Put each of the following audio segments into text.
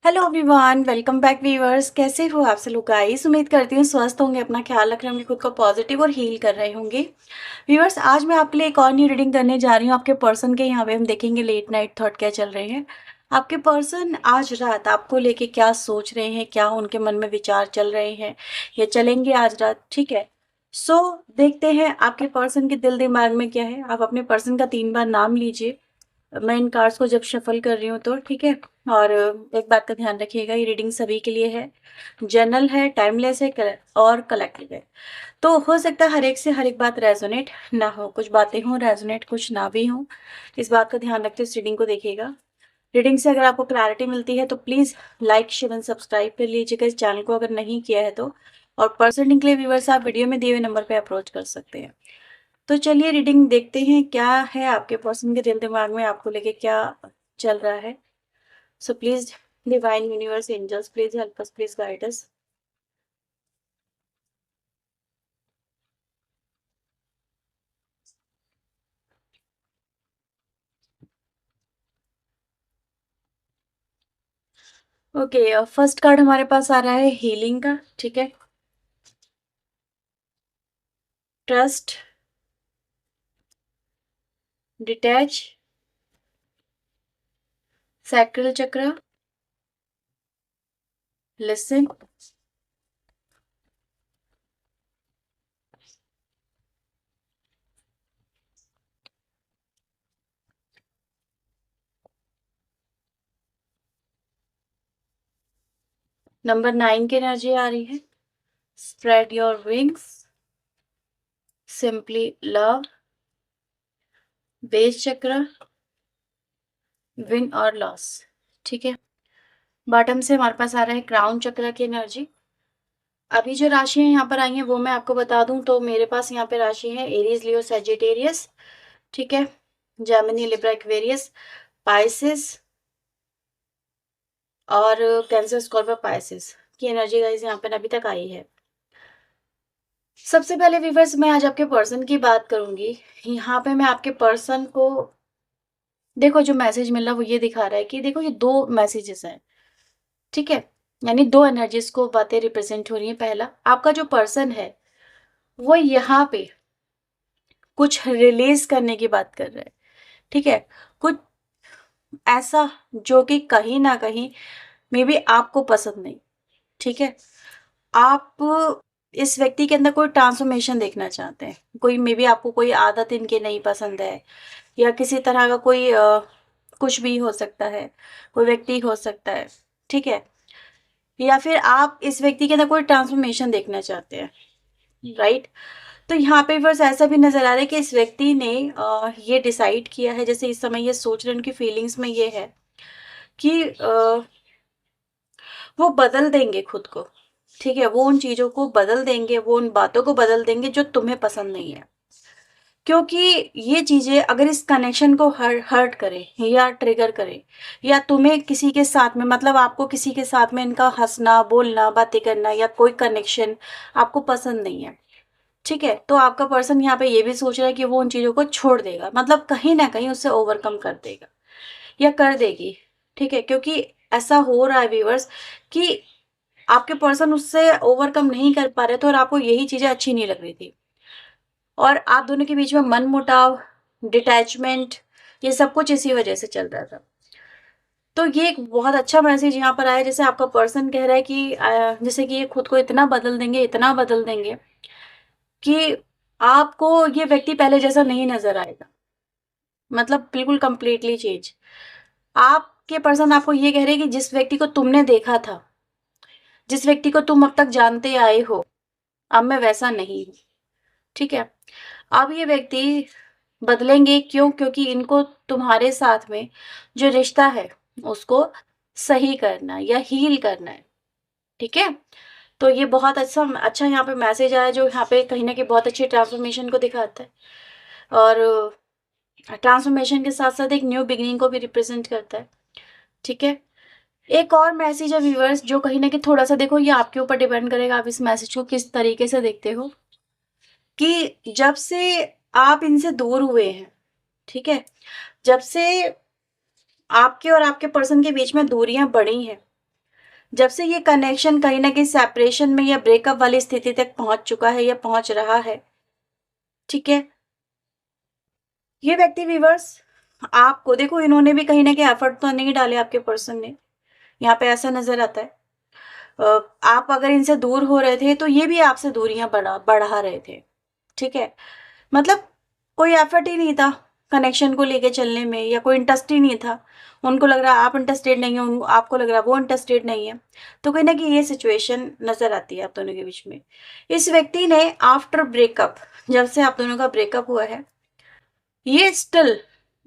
Hello everyone, welcome back viewers. कैसे हो आप सब लोग गाइस? उम्मीद करती हूँ स्वस्थ होंगे, अपना ख्याल रख रहे होंगे, खुद को पॉजिटिव और हील कर रहे होंगे। व्यूअर्स, आज मैं आपके लिए एक और न्यू रीडिंग करने जा रही हूँ। आपके पर्सन के यहाँ पे हम देखेंगे लेट नाइट थॉट क्या चल रहे हैं। आपके पर्सन आज रात आपको लेके क्या सोच रहे हैं, क्या उनके मन में विचार चल रहे हैं, ये चलेंगे आज रात। ठीक है, सो देखते हैं आपके पर्सन के दिल दिमाग में क्या है। आप अपने पर्सन का 3 बार नाम लीजिए, मैं इन कार्ड्स को जब शफल कर रही हूँ तो। ठीक है, और एक बात का ध्यान रखिएगा, ये रीडिंग सभी के लिए है, जनरल है, टाइमलेस है और कलेक्टिव है। तो हो सकता है हर एक से हर एक बात रेजोनेट ना हो, कुछ बातें हों रेजोनेट, कुछ ना भी हों। इस बात का ध्यान रखते इस रीडिंग को देखिएगा। रीडिंग से अगर आपको क्लैरिटी मिलती है तो please like share and subscribe कर लीजिएगा इस चैनल को अगर नहीं किया है तो। और पर्सनल के लिए व्यूअर्स आप वीडियो में दिए हुए नंबर पर अप्रोच कर सकते हैं। तो चलिए रीडिंग देखते हैं क्या है आपके पर्सन के दिल दिमाग में आपको लेके क्या चल रहा है। So please divine universe angels please help us, please guide us. Okay, first card हमारे पास आ रहा है हीलिंग का। ठीक है, trust, detach, sacral chakra, listen, number 9 की एनर्जी आ रही है, spread your wings, simply love, base chakra, win और लॉस। ठीक है, बॉटम से हमारे पास आ रहा है क्राउन चक्र की एनर्जी। अभी जो राशियां यहाँ पर आई हैं वो मैं आपको बता दूं तो मेरे पास यहाँ पे राशि है एरीज, लियो, सेजिटेरियस। ठीक है, जेमिनी, लिब्रा, एक्वेरियस, पाइसिस और कैंसर, स्कॉर्पियो, पाइसिस की एनर्जी गाइस यहाँ पर अभी तक आई है। सबसे पहले व्यूअर्स मैं आज आपके पर्सन की बात करूंगी। यहाँ पे मैं आपके पर्सन को देखो, जो मैसेज मिल रहा है वो ये दिखा रहा है कि देखो ये दो मैसेजेस हैं। ठीक है, यानी दो एनर्जीज को बातें रिप्रेजेंट हो रही है। पहला, आपका जो पर्सन है वो यहाँ पे कुछ रिलीज करने की बात कर रहा है। ठीक है, कुछ ऐसा जो कि कहीं ना कहीं मे बी आपको पसंद नहीं। ठीक है, आप इस व्यक्ति के अंदर कोई ट्रांसफॉर्मेशन देखना चाहते हैं। कोई मे बी आपको कोई आदत इनकी नहीं पसंद है, या किसी तरह का कोई कुछ भी हो सकता है, कोई व्यक्ति हो सकता है। ठीक है, या फिर आप इस व्यक्ति के अंदर कोई ट्रांसफॉर्मेशन देखना चाहते हैं, राइट। तो यहाँ पे बस ऐसा भी नजर आ रहा है कि इस व्यक्ति ने ये डिसाइड किया है, जैसे इस समय ये सोच रहे हैं, उनकी फीलिंग्स में ये है कि वो बदल देंगे खुद को। ठीक है, वो उन चीजों को बदल देंगे, वो उन बातों को बदल देंगे जो तुम्हें पसंद नहीं है। क्योंकि ये चीजें अगर इस कनेक्शन को हर्ट करे या ट्रिगर करे, या तुम्हें किसी के साथ में, मतलब आपको किसी के साथ में इनका हंसना, बोलना, बातें करना या कोई कनेक्शन आपको पसंद नहीं है। ठीक है, तो आपका पर्सन यहाँ पे ये भी सोच रहा है कि वो उन चीजों को छोड़ देगा, मतलब कहीं ना कहीं उससे ओवरकम कर देगा या कर देगी। ठीक है, क्योंकि ऐसा हो रहा है व्यूअर्स कि आपके पर्सन उससे ओवरकम नहीं कर पा रहे थे और आपको यही चीजें अच्छी नहीं लग रही थी, और आप दोनों के बीच में मनमुटाव, डिटैचमेंट, ये सब कुछ इसी वजह से चल रहा था। तो ये एक बहुत अच्छा मैसेज यहाँ पर आया, जैसे आपका पर्सन कह रहा है कि जैसे कि ये खुद को इतना बदल देंगे, इतना बदल देंगे कि आपको ये व्यक्ति पहले जैसा नहीं नजर आएगा, मतलब बिल्कुल कंप्लीटली चेंज। आपके पर्सन आपको ये कह रहे हैं कि जिस व्यक्ति को तुमने देखा था, जिस व्यक्ति को तुम अब तक जानते आए हो, अब मैं वैसा नहीं हूँ। ठीक है, अब ये व्यक्ति बदलेंगे। क्यों? क्योंकि इनको तुम्हारे साथ में जो रिश्ता है उसको सही करना है या हील करना है। ठीक है, तो ये बहुत अच्छा अच्छा यहाँ पे मैसेज आया, जो यहाँ पे कहीं ना कहीं बहुत अच्छी ट्रांसफॉर्मेशन को दिखाता है, और ट्रांसफॉर्मेशन के साथ साथ एक न्यू बिगिनिंग को भी रिप्रेजेंट करता है। ठीक है, एक और मैसेज है व्यूअर्स, जो कहीं ना कहीं थोड़ा सा, देखो ये आपके ऊपर डिपेंड करेगा आप इस मैसेज को किस तरीके से देखते हो, कि जब से आप इनसे दूर हुए हैं, ठीक है, जब से आपके और आपके पर्सन के बीच में दूरियां बढ़ी हैं, जब से ये कनेक्शन कहीं न कहीं सेपरेशन में या ब्रेकअप वाली स्थिति तक पहुँच चुका है या पहुँच रहा है, ठीक है? ये व्यक्ति व्यूअर्स आपको देखो, इन्होंने भी कहीं न कहीं एफर्ट तो नहीं डाले आपके पर्सन ने, यहाँ पे ऐसा नज़र आता है। आप अगर इनसे दूर हो रहे थे तो ये भी आपसे दूरियाँ बढ़ा रहे थे, ठीक है? मतलब कोई एफर्ट ही नहीं था कनेक्शन को लेके चलने में, या कोई इंटरेस्ट ही नहीं था। उनको लग रहा है आप इंटरेस्टेड नहीं हो, आपको लग रहा है वो इंटरेस्टेड नहीं है। तो कहीं न कहीं ये सिचुएशन नज़र आती है आप दोनों के बीच में। इस व्यक्ति ने आफ्टर ब्रेकअप, जब से आप दोनों का ब्रेकअप हुआ है, ये स्टिल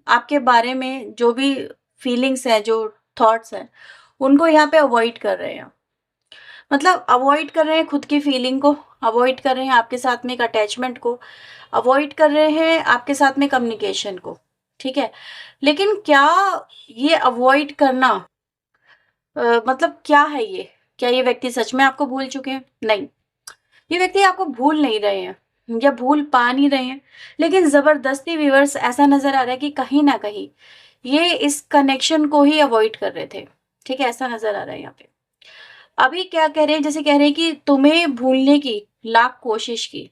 आपके बारे में जो भी फीलिंग्स हैं, जो थॉट्स हैं, उनको यहाँ पे अवॉइड कर रहे हैं। मतलब अवॉइड कर रहे हैं खुद की फीलिंग को, अवॉइड कर रहे हैं आपके साथ में एक अटैचमेंट को, अवॉइड कर रहे हैं आपके साथ में कम्युनिकेशन को, ठीक है? लेकिन क्या ये अवॉइड करना मतलब क्या है ये? क्या ये व्यक्ति सच में आपको भूल चुके हैं? नहीं, ये व्यक्ति आपको भूल नहीं रहे हैं या भूल पा नहीं रहे हैं, लेकिन ज़बरदस्ती व्यूअर्स ऐसा नज़र आ रहा है कि कहीं न कहीं ये इस कनेक्शन को ही अवॉइड कर रहे थे, ठीक है? ऐसा नज़र आ रहा है यहाँ पे। अभी क्या कह रहे हैं, जैसे कह रहे हैं कि तुम्हें भूलने की लाख कोशिश की,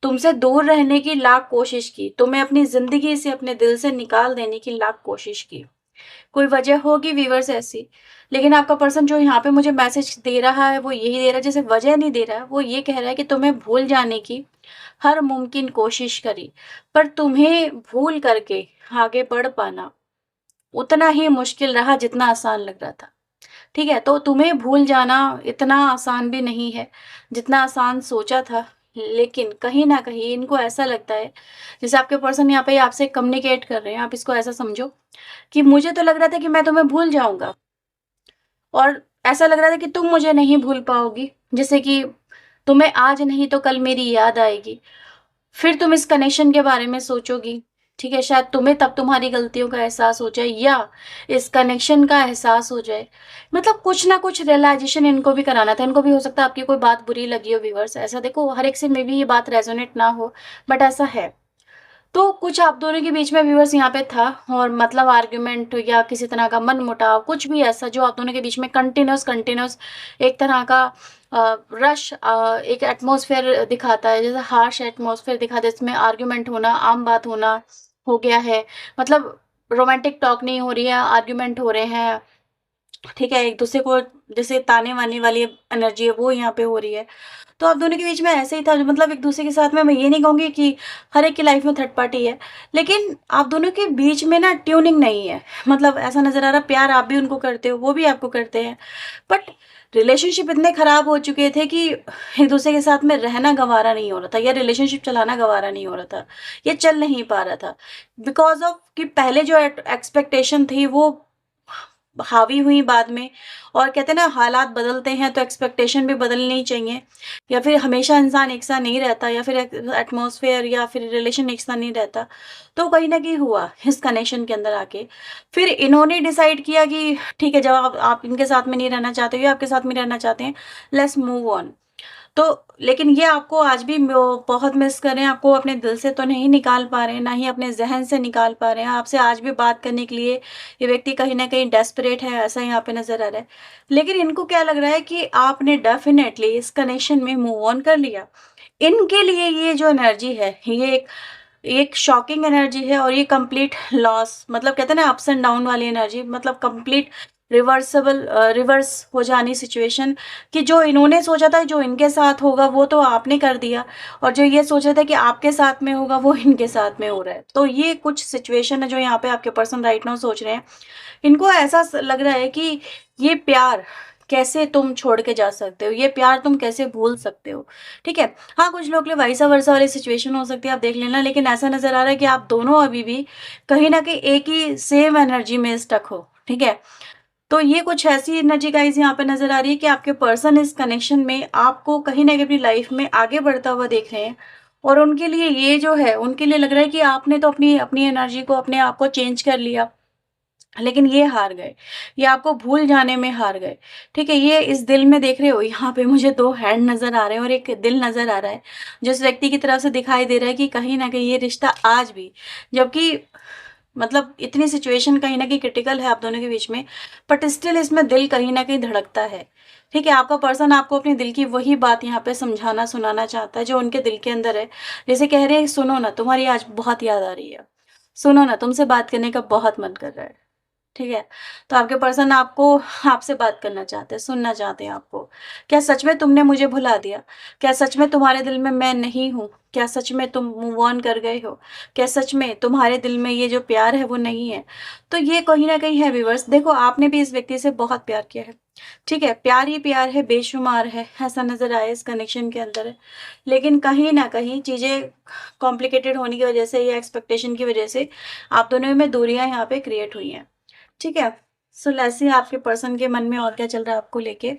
तुमसे दूर रहने की लाख कोशिश की, तुम्हें अपनी ज़िंदगी से, अपने दिल से निकाल देने की लाख कोशिश की। कोई वजह होगी व्यूअर्स ऐसी, लेकिन आपका पर्सन जो यहाँ पे मुझे मैसेज दे रहा है वो यही दे रहा है, जैसे वजह नहीं दे रहा है, वो ये कह रहा है कि तुम्हें भूल जाने की हर मुमकिन कोशिश करी, पर तुम्हें भूल करके आगे बढ़ पाना उतना ही मुश्किल रहा जितना आसान लग रहा था। ठीक है? तो तुम्हें भूल जाना इतना आसान भी नहीं है, जितना आसान सोचा था। लेकिन कहीं न कहीं इनको ऐसा लगता है, जैसे आपके पर्सन यहाँ पे आपसे कम्युनिकेट कर रहे हैं, आप इसको ऐसा समझो कि मुझे तो लग रहा था कि मैं तुम्हें भूल जाऊँगा, और ऐसा लग रहा था कि तुम मुझे नहीं भूल पाओगी। जैसे कि तुम्हें आज नहीं तो कल मेरी याद आएगी। फिर तुम इस कनेक्शन के बारे में सोचोगी, ठीक है? शायद तुम्हें तब तुम्हारी गलतियों का एहसास हो जाए, या इस कनेक्शन का एहसास हो जाए। मतलब कुछ ना कुछ रियलाइज़ेशन इनको भी कराना था। इनको भी हो सकता है आपकी कोई बात बुरी लगी हो व्यूअर्स। ऐसा देखो, हर एक से मे बी ये बात रेज़ोनेट ना हो, बट ऐसा है। तो कुछ आप दोनों के बीच में व्यूअर्स यहाँ पे था, और मतलब आर्ग्यूमेंट या किसी तरह का मनमुटाव, कुछ भी ऐसा जो आप दोनों के बीच में कंटिन्यूअस एक तरह का एक एटमॉस्फेयर दिखाता है, जैसे हार्श एटमॉस्फेयर दिखाता है, इसमें आर्ग्यूमेंट होना, आम बात होना हो गया है। मतलब रोमांटिक टॉक नहीं हो रही है, आर्ग्यूमेंट हो रहे हैं, ठीक है? एक-दूसरे को जैसे ताने-वाने वाली एनर्जी है वो यहाँ पे हो रही है। तो आप दोनों के बीच में ऐसे ही था, जो मतलब एक-दूसरे के साथ में, मैं ये नहीं कहूँगी कि हर एक की लाइफ़ में थर्ड पार्टी है, लेकिन आप दोनों के बीच में ना ट्यूनिंग नहीं है। मतलब ऐसा नज़र आ रहा है, प्यार आप भी उनको करते हो, वो भी आपको करते हैं, बट रिलेशनशिप इतने ख़राब हो चुके थे कि एक-दूसरे के साथ में रहना गवारा नहीं हो रहा था, या रिलेशनशिप चलाना गवारा नहीं हो रहा था, या चल नहीं पा रहा था। बिकॉज़ ऑफ कि पहले जो एक्सपेक्टेशन थी वो हावी हुई बाद में, और कहते हैं ना, हालात बदलते हैं तो एक्सपेक्टेशन भी बदलनी चाहिए, या फिर हमेशा इंसान एक सा नहीं रहता, या फिर एटमॉस्फेयर या फिर रिलेशन एक सा नहीं रहता। तो कहीं ना कहीं हुआ इस कनेक्शन के अंदर आके, फिर इन्होंने डिसाइड किया कि ठीक है, जब आप इनके साथ में नहीं रहना चाहते हो या आपके साथ में रहना चाहते हैं, लेट्स मूव ऑन। तो लेकिन ये आपको आज भी बहुत मिस कर रहे हैं, आपको अपने दिल से तो नहीं निकाल पा रहे हैं, ना ही अपने ज़हन से निकाल पा रहे हैं। आपसे आज भी बात करने के लिए ये व्यक्ति कहीं न कहीं डेस्परेट है, ऐसा यहाँ पे नज़र आ रहा है। लेकिन इनको क्या लग रहा है कि आपने डेफ़िनेटली इस कनेक्शन में मूव ऑन कर लिया। इनके लिए ये जो एनर्जी है, ये एक शॉकिंग एनर्जी है, और ये कंप्लीट लॉस, मतलब कहते हैं ना, अप्स एंड डाउन वाली एनर्जी, मतलब कंप्लीट रिवर्स हो जानी सिचुएशन, कि जो इन्होंने सोचा था जो इनके साथ होगा वो तो आपने कर दिया, और जो ये सोचा था कि आपके साथ में होगा वो इनके साथ में हो रहा है। तो ये कुछ सिचुएशन है जो यहाँ पे आपके पर्सन राइट नाउ सोच रहे हैं। इनको ऐसा लग रहा है कि ये प्यार कैसे तुम छोड़ के जा सकते हो, ये प्यार तुम कैसे भूल सकते हो, ठीक है? हाँ, कुछ लोग के लिए वाइसा वर्सा वाली सिचुएशन हो सकती है, आप देख लेना, लेकिन ऐसा नज़र आ रहा है कि आप दोनों अभी भी कहीं न कहीं एक ही सेम एनर्जी में स्टक हो, ठीक है? तो ये कुछ ऐसी एनर्जी गाइस यहाँ पे नज़र आ रही है कि आपके पर्सन इस कनेक्शन में आपको कहीं न कहीं अपनी लाइफ में आगे बढ़ता हुआ देख रहे हैं, और उनके लिए ये जो है, उनके लिए लग रहा है कि आपने तो अपनी अपनी एनर्जी को, अपने आप को चेंज कर लिया, लेकिन ये हार गए, ये आपको भूल जाने में हार गए, ठीक है? ये इस दिल में देख रहे हो, यहाँ पे मुझे 2 हैंड नज़र आ रहे हैं और एक दिल नज़र आ रहा है, जो इस व्यक्ति की तरफ से दिखाई दे रहा है कि कहीं न कहीं ये रिश्ता आज भी, जबकि मतलब इतनी सिचुएशन कहीं ना कहीं क्रिटिकल है आप दोनों के बीच में, बट स्टिल इसमें दिल कहीं ना कहीं धड़कता है। ठीक है, आपका पर्सन आपको अपने दिल की वही बात यहाँ पे समझाना सुनाना चाहता है जो उनके दिल के अंदर है। जैसे कह रहे हैं, सुनो ना, तुम्हारी आज बहुत याद आ रही है, सुनो ना, तुमसे बात करने का बहुत मन कर रहा है। ठीक है, तो आपके पर्सन आपको आपसे बात करना चाहते हैं, सुनना चाहते हैं आपको। क्या सच में तुमने मुझे भुला दिया? क्या सच में तुम्हारे दिल में मैं नहीं हूँ? क्या सच में तुम मूव ऑन कर गए हो? क्या सच में तुम्हारे दिल में ये जो प्यार है वो नहीं है? तो ये कहीं ना कहीं है व्यूअर्स, देखो आपने भी इस व्यक्ति से बहुत प्यार किया है। ठीक है, प्यार ही प्यार है, बेशुमार है, ऐसा नजर आया इस कनेक्शन के अंदर है। लेकिन कहीं ना कहीं चीजें कॉम्प्लिकेटेड होने की वजह से या एक्सपेक्टेशन की वजह से आप दोनों में दूरियां यहाँ पे क्रिएट हुई हैं। ठीक है, सो लेट्स सी आपके पर्सन के मन में और क्या चल रहा है आपको लेके।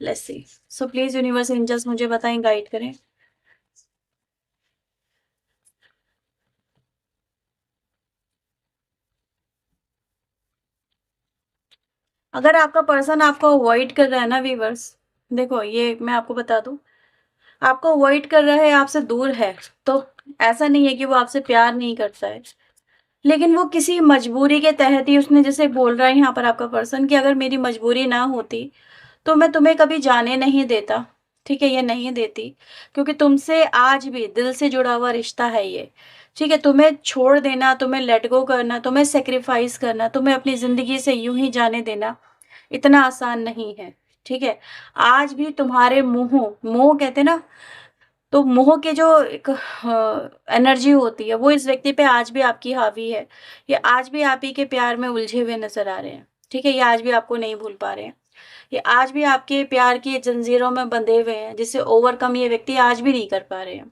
Let's see, so please universe angels मुझे बताएं, गाइड करें। अगर आपका पर्सन आपको अवॉइड कर रहा है ना व्यूवर्स, देखो ये मैं आपको बता दूं, आपको अवॉइड कर रहा है, आपसे दूर है, तो ऐसा नहीं है कि वो आपसे प्यार नहीं करता है, लेकिन वो किसी मजबूरी के तहत ही उसने, जैसे बोल रहा है यहाँ पर आपका पर्सन कि अगर मेरी मजबूरी ना होती तो मैं तुम्हें कभी जाने नहीं देता। ठीक है, ये नहीं देती, क्योंकि तुमसे आज भी दिल से जुड़ा हुआ रिश्ता है ये। ठीक है, तुम्हें छोड़ देना, तुम्हें लेट गो करना, तुम्हें सेक्रीफाइस करना, तुम्हें अपनी जिंदगी से यूं ही जाने देना इतना आसान नहीं है। ठीक है, आज भी तुम्हारे मोह, मोह कहते हैं ना, तो मोह के जो एक एनर्जी होती है वो इस व्यक्ति पे आज भी आपकी हावी है। ये आज भी आप ही के प्यार में उलझे हुए नजर आ रहे हैं। ठीक है, ये आज भी आपको नहीं भूल पा रहे हैं। ये आज भी आपके प्यार की जंजीरों में बंधे हुए हैं, जिसे ओवरकम ये व्यक्ति आज भी नहीं कर पा रहे हैं।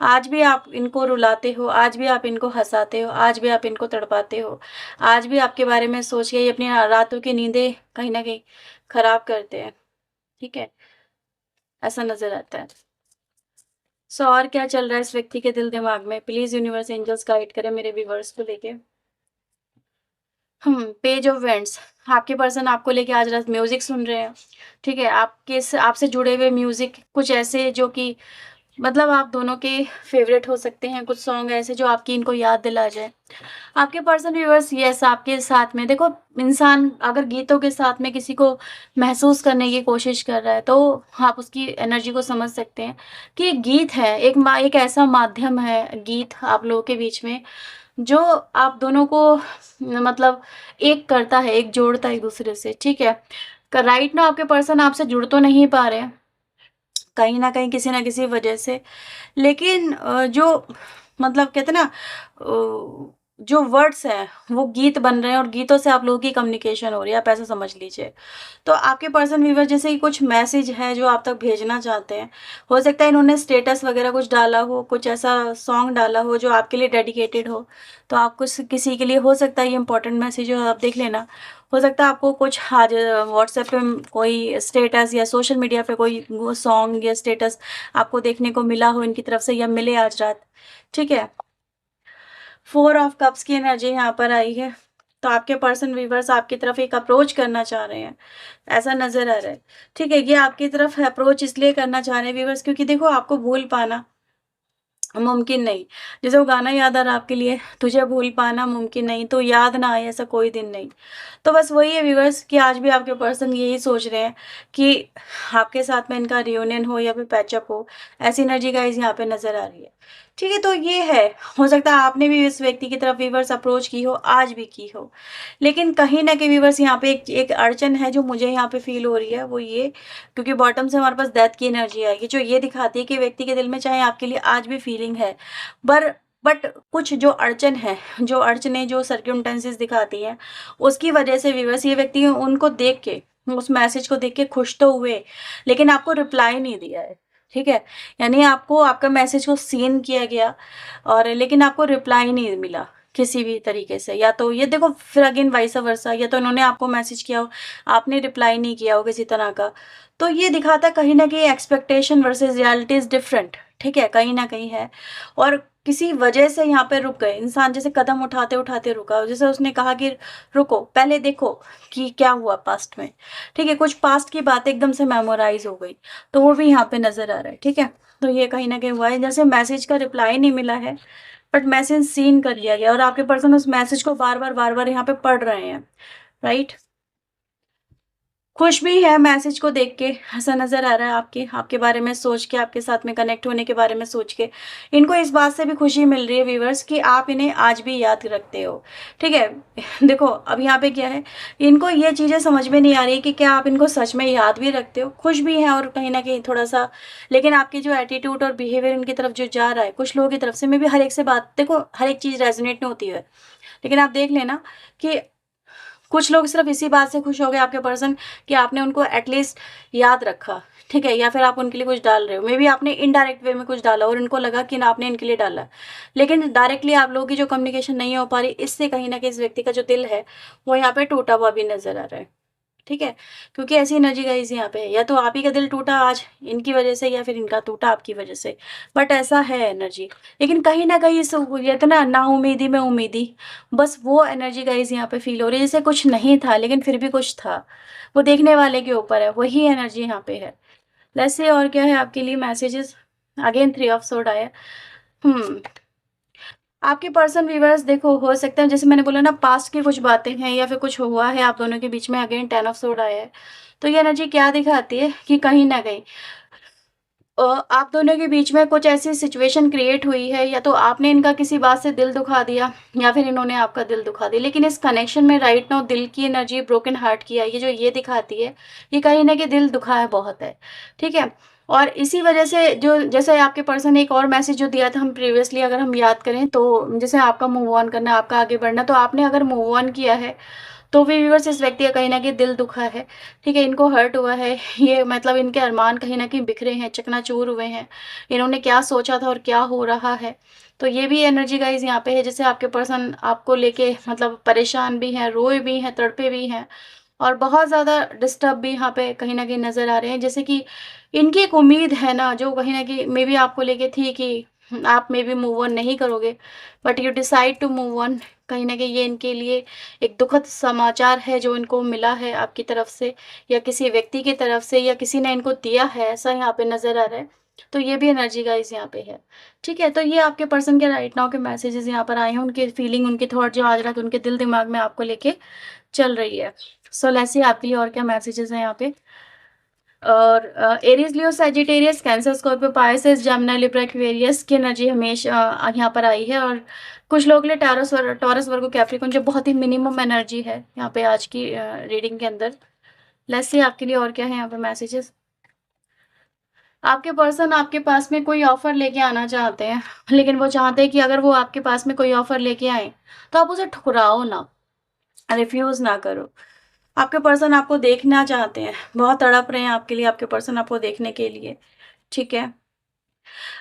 आज भी आप इनको रुलाते हो, आज भी आप इनको हंसाते हो, आज भी आप इनको तड़पाते हो, आज भी आपके बारे में सोच के ये अपनी रातों की नींदें कहीं ना कहीं खराब करते हैं। ठीक है, ऐसा नजर आता है। सो और क्या चल रहा है इस व्यक्ति के दिल दिमाग में, प्लीज यूनिवर्स एंजल्स गाइड करें मेरे व्यूवर्स को लेके। पेज ऑफ वेंट्स, आपके पर्सन आपको लेके आज रात म्यूजिक सुन रहे हैं। ठीक है, आपसे जुड़े हुए म्यूजिक कुछ ऐसे जो कि मतलब आप दोनों के फेवरेट हो सकते हैं, कुछ सॉन्ग ऐसे जो आपकी इनको याद दिला जाए। आपके पर्सन व्यूअर्स, यस, आपके साथ में देखो, इंसान अगर गीतों के साथ में किसी को महसूस करने की कोशिश कर रहा है तो आप उसकी एनर्जी को समझ सकते हैं कि एक गीत है, एक ऐसा माध्यम है गीत आप लोगों के बीच में, जो आप दोनों को मतलब एक करता है, एक जोड़ता है एक दूसरे से। ठीक है, राइट ना आपके पर्सन आपसे जुड़ तो नहीं पा रहे हैं कहीं ना कहीं किसी ना किसी वजह से, लेकिन जो मतलब कहते हैं ना, जो वर्ड्स हैं वो गीत बन रहे हैं और गीतों से आप लोगों की कम्युनिकेशन हो रही है, आप ऐसा समझ लीजिए। तो आपके पर्सन व्यूवर जैसे ही कुछ मैसेज है जो आप तक भेजना चाहते हैं, हो सकता है इन्होंने स्टेटस वगैरह कुछ डाला हो, कुछ ऐसा सॉन्ग डाला हो जो आपके लिए डेडिकेटेड हो, तो आप कुछ किसी के लिए हो सकता है ये इंपॉर्टेंट मैसेज हो, आप देख लेना। हो सकता है आपको कुछ आज व्हाट्सएप पे कोई स्टेटस या सोशल मीडिया पे कोई सॉन्ग या स्टेटस आपको देखने को मिला हो इनकी तरफ से, या मिले आज रात। ठीक है, 4 ऑफ कप्स की एनर्जी यहाँ पर आई है, तो आपके पर्सन व्यूवर्स आपकी तरफ एक अप्रोच करना चाह रहे हैं, ऐसा नजर आ रहा है। ठीक है, ये आपकी तरफ अप्रोच इसलिए करना चाह रहे हैं व्यूवर्स क्योंकि देखो आपको भूल पाना मुमकिन नहीं। जैसे वो गाना याद आ रहा है आपके लिए, तुझे भूल पाना मुमकिन नहीं, तो याद ना आए ऐसा कोई दिन नहीं। तो बस वही है व्यूवर्स कि आज भी आपके पर्सन यही सोच रहे हैं कि आपके साथ में इनका रियूनियन हो या फिर पैचअप हो, ऐसी एनर्जी गाइस यहाँ पे नजर आ रही है। ठीक है, तो ये है, हो सकता है आपने भी इस व्यक्ति की तरफ व्यूवर्स अप्रोच की हो, आज भी की हो, लेकिन कहीं ना कहीं व्यूवर्स यहाँ पे एक अड़चन है जो मुझे यहाँ पे फील हो रही है, वो ये, क्योंकि बॉटम से हमारे पास डेथ की एनर्जी आएगी जो ये दिखाती है कि व्यक्ति के दिल में चाहे आपके लिए आज भी फीलिंग है, पर बट कुछ जो अड़चन है, जो अड़चने, जो सर्क्यूमटेंसेस दिखाती हैं, उसकी वजह से व्यूअर्स ये व्यक्ति उनको देख के, उस मैसेज को देख के खुश तो हुए, लेकिन आपको रिप्लाई नहीं दिया है। ठीक है, यानी आपको आपका मैसेज को सीन किया गया और लेकिन आपको रिप्लाई नहीं मिला किसी भी तरीके से, या तो ये देखो फिर अगेन वाइस वर्सा, या तो इन्होंने आपको मैसेज किया हो, आपने रिप्लाई नहीं किया हो किसी तरह का, तो ये दिखाता है कहीं ना कहीं expectation versus reality is different. ठीक है, कहीं ना कहीं है, और किसी वजह से यहाँ पे रुक गए इंसान, जैसे कदम उठाते उठाते रुका, जैसे उसने कहा कि रुको पहले देखो कि क्या हुआ पास्ट में। ठीक है, कुछ पास्ट की बात एकदम से मेमोराइज हो गई, तो वो भी यहाँ पे नजर आ रहा है। ठीक है, तो ये कहीं ना कहीं हुआ है, जैसे मैसेज का रिप्लाई नहीं मिला है, बट मैसेज सीन कर लिया गया और आपके पर्सन उस मैसेज को बार-बार यहाँ पे पढ़ रहे हैं, राइट? खुश भी है मैसेज को देख के, ऐसा नज़र आ रहा है आपके बारे में सोच के, आपके साथ में कनेक्ट होने के बारे में सोच के। इनको इस बात से भी खुशी मिल रही है व्यूअर्स कि आप इन्हें आज भी याद रखते हो, ठीक है? देखो अब यहाँ पे क्या है, इनको ये चीज़ें समझ में नहीं आ रही कि क्या आप इनको सच में याद भी रखते हो? खुश भी हैं और कहीं न कहीं थोड़ा-सा, लेकिन आपकी जो एटीट्यूड और बिहेवियर इनकी तरफ जो जा रहा है, कुछ लोगों की तरफ से, मे बी हर एक से बात, देखो हर एक चीज़ रेज़ोनेट नहीं होती है। लेकिन आप देख लेना कि कुछ लोग सिर्फ इसी बात से खुश हो गए आपके पर्सन कि आपने उनको एटलीस्ट याद रखा, ठीक है? या फिर आप उनके लिए कुछ डाल रहे हो, मे बी आपने इनडायरेक्ट वे में कुछ डाला और इनको लगा कि ना आपने इनके लिए डाला। लेकिन डायरेक्टली आप लोगों की जो कम्युनिकेशन नहीं हो पा रही, इससे कहीं न कहीं इस व्यक्ति का जो दिल है, वो यहाँ पे टूटा हुआ भी नज़र आ रहा है। ठीक है? क्योंकि ऐसी एनर्जी गाइज़ यहाँ पे है, या तो आप ही का दिल टूटा आज इनकी वज़ह से या फिर इनका टूटा आपकी वज़ह से, बट ऐसा है एनर्जी। लेकिन कहीं न कहीं इस कहते हैं ना, नाउम्मीदी में उम्मीदी, बस वो एनर्जी गाइज़ यहाँ पे फ़ील हो रही है, जैसे कुछ नहीं था लेकिन फिर भी कुछ था। वो देखने वाले के ऊपर है, वही एनर्जी यहाँ पे है। लेट्स से और क्या है आपके लिए मैसेजेस। अगेन 3 ऑफ सोर्ड आया। हुँ। आपके पर्सन व्यूअर्स देखो, हो सकता है जैसे मैंने बोला ना, पास्ट की कुछ बातें हैं या फिर कुछ हुआ है आप दोनों के बीच में। अगेन 10 ऑफ सोर्ड आया है। तो ये एनर्जी क्या दिखाती है कि कहीं न कहीं आप दोनों के बीच में कुछ ऐसी सिचुएशन क्रिएट हुई है, या तो आपने इनका किसी बात से दिल दुखा दिया या फिर इन्होंने आपका दिल दुखा दिया। लेकिन इस कनेक्शन में राइट नाउ दिल की एनर्जी, ब्रोकन हार्ट की आई है, जो ये दिखाती है कि कहीं न कहीं दिल दुखा है बहुत है, ठीक है? और इसी वजह से जो, जैसे आपके पर्सन ने एक और मैसेज जो दिया था, हम प्रीवियसली अगर हम याद करें तो, जैसे आपका मूव ऑन करना, आपका आगे बढ़ना, तो आपने अगर मूव ऑन किया है तो भी व्यूअर्स इस व्यक्ति का कहीं न कहीं दिल दुखा है, ठीक है? इनको हर्ट हुआ है, ये मतलब इनके अरमान कहीं न कहीं बिखरे हैं, चकनाचूर हुए हैं। इन्होंने क्या सोचा था और क्या हो रहा है। तो ये भी एनर्जी गाइज़ यहाँ पे है, जैसे आपके पर्सन आपको लेके मतलब परेशान भी हैं, रोए भी हैं, तड़पे भी हैं और बहुत ज़्यादा डिस्टर्ब भी यहाँ पे कहीं न कहीं नज़र आ रहे हैं। जैसे कि इनकी एक उम्मीद है ना, जो कहीं न कहीं मेबी आपको लेके थी कि आप मेबी मूव ऑन नहीं करोगे, but you decide to move on. कहीं न कहीं ये इनके लिए एक दुखद समाचार है जो इनको मिला है आपकी तरफ से, या किसी व्यक्ति की तरफ से, या किसी ने इनको दिया है, ऐसा यहाँ पे नज़र आ रहा है। तो ये भी एनर्जी गाइज़ यहाँ पे है, ठीक है? तो ये आपके पर्सन के राइट नाउ के मैसेजेस यहाँ पर आए हैं, उनकी फीलिंग, उनके थॉट जो आज रात उनके दिल दिमाग में आपको लेके चल रही है। सो लेट्स सी आपके लिए और क्या मैसेजेस हैं यहाँ पे। और एरीज, लियो, सैजिटेरियस, कैंसर, स्कॉर्पियो, पाइसेस, जमिनी, लिब्रा, एक्वेरियस की एनर्जी हमेशा यहाँ पर आई है। और कुछ लोगों के लिए टॉरस, वर्गो, कैप्रिकॉर्न, जो बहुत ही मिनिमम एनर्जी है यहाँ पे आज की रीडिंग के अंदर। लेट्स सी आपके लिए और क्या है यहाँ पे मैसेजेस। आपके पर्सन आपके पास में कोई ऑफर लेके आना चाहते हैं, लेकिन वो चाहते हैं कि अगर वो आपके पास में कोई ऑफर लेके आए तो आप उसे ठुकराओ ना, रिफ्यूज़ ना करो। आपके पर्सन आपको देखना चाहते हैं, बहुत तड़प रहे हैं आपके लिए, आपके पर्सन आपको देखने के लिए, ठीक है?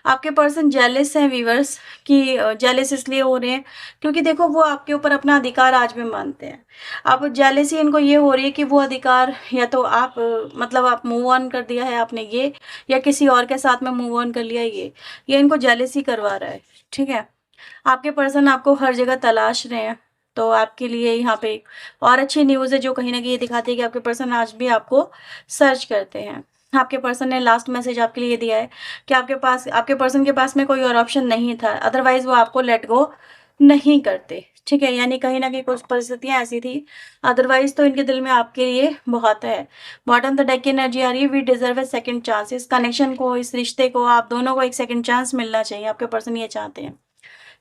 आपके पर्सन जेलस हैं व्यूअर्स, कि जेलस इसलिए हो रहे हैं क्योंकि देखो वो आपके ऊपर अपना अधिकार आज भी मानते हैं। अब जेलसी इनको ये हो रही है कि वो अधिकार, या तो आप मतलब आप मूव ऑन कर दिया है आपने ये, या किसी और के साथ में मूव ऑन कर लिया ये इनको जेलसी करवा रहा है, ठीक है? आपके पर्सन आपको हर जगह तलाश रहे हैं। तो आपके लिए यहाँ पे एक और अच्छी न्यूज़ है जो कहीं न कहीं ये दिखाती है कि आपके पर्सन आज भी आपको सर्च करते हैं। आपके पर्सन ने लास्ट मैसेज आपके लिए ये दिया है कि आपके पर्सन के पास में कोई और ऑप्शन नहीं था, अदरवाइज़ वो आपको लेट गो नहीं करते, ठीक है? यानी कहीं न कहीं कुछ परिस्थितियाँ ऐसी थी, अदरवाइज़ तो इनके दिल में आपके लिए बहुत है। बॉटम द डेक की एनर्जी आ रही है, we deserve a second chance. इस कनेक्शन को, इस रिश्ते को, आप दोनों को एक सेकंड चांस मिलना चाहिए, आपके पर्सन ये चाहते हैं।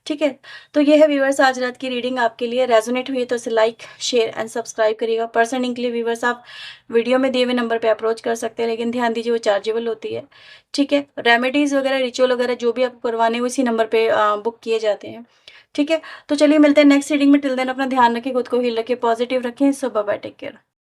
ठीक है? तो ये है व्यूअर्स आज रात की रीडिंग आपके लिए। रेज़ोनेट हुई है तो इसे लाइक, शेयर एंड सब्सक्राइब करिएगा। पर्सनिंग के लिए व्यूअर्स आप वीडियो में दिए हुए नंबर पे अप्रोच कर सकते हैं, लेकिन ध्यान दीजिए वो चार्जेबल होती है। ठीक है? रेमेडीज़ वगैरह, रिचुअल वगैरह जो भी आपको करवाने हैं, इसी नंबर पे बुक किए जाते हैं। ठीक है? तो चलिए मिलते हैं नेक्स्ट रीडिंग में। टिल देन अपना ध्यान रखें, खुद को हील रखें, पॉजिटिव रखें। सो बाय बाय, टेक केयर।